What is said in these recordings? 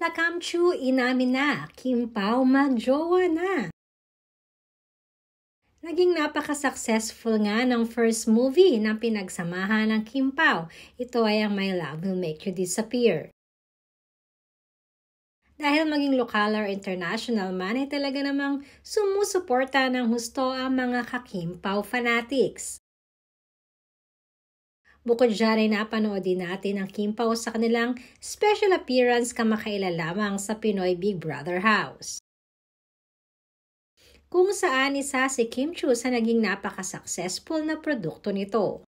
Lakam Chu inamin na, Kim Pao magjowa na. Naging napaka-successful nga ng first movie na pinagsamahan ng Kim Pao. Ito ay ang My Love Will Make You Disappear. Dahil maging lokal or international man ay talaga namang sumusuporta ng husto ang mga ka-Kim Pao fanatics. Bukod dyan ay napanood din natin ang Kim Pao sa kanilang special appearance kamakailan lamang sa Pinoy Big Brother House. Kung saan isa si Kim Chu sa naging napaka-successful na produkto nito.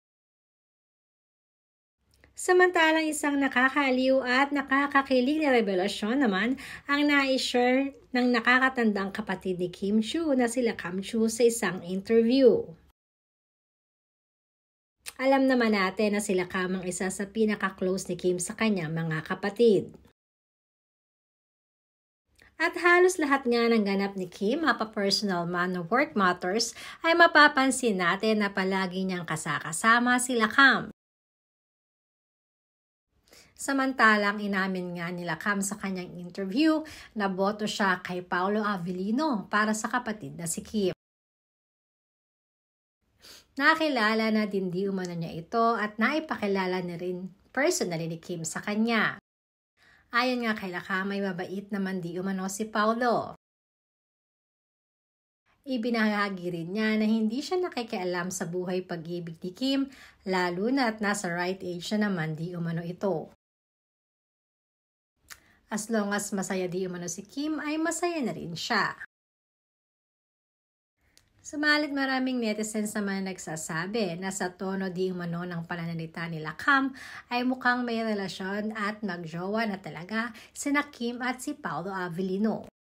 Samantalang isang nakakaaliw at nakakakilig na revelasyon naman ang na-share ng nakakatandang kapatid ni Kim Chu na sila Kam Chu sa isang interview. Alam naman natin na sila Kam ang isa sa pinaka-close ni Kim sa kanyang mga kapatid. At halos lahat nga ng ganap ni Kim, mapa-personal man o work matters, ay mapapansin natin na palagi niyang kasakasama sila Kam. Samantalang inamin nga nila Kam sa kanyang interview na boto siya kay Paolo Avellino para sa kapatid na si Kim. Nakilala na din di umano niya ito at naipakilala na rin personally ni Kim sa kanya. Ayon nga kay Lakam, may mabait naman di umano si Paolo. Ibinahagi rin niya na hindi siya nakikialam sa buhay pag-ibig ni Kim, lalo na at nasa right age na naman di umano ito. As long as masaya di umano si Kim, ay masaya na rin siya. Sumalit maraming netizens naman nagsasabi na sa tono di umano ng pananalita nila Kam ay mukhang may relasyon at magjowa na talaga sina Kim at si Paolo Avellino.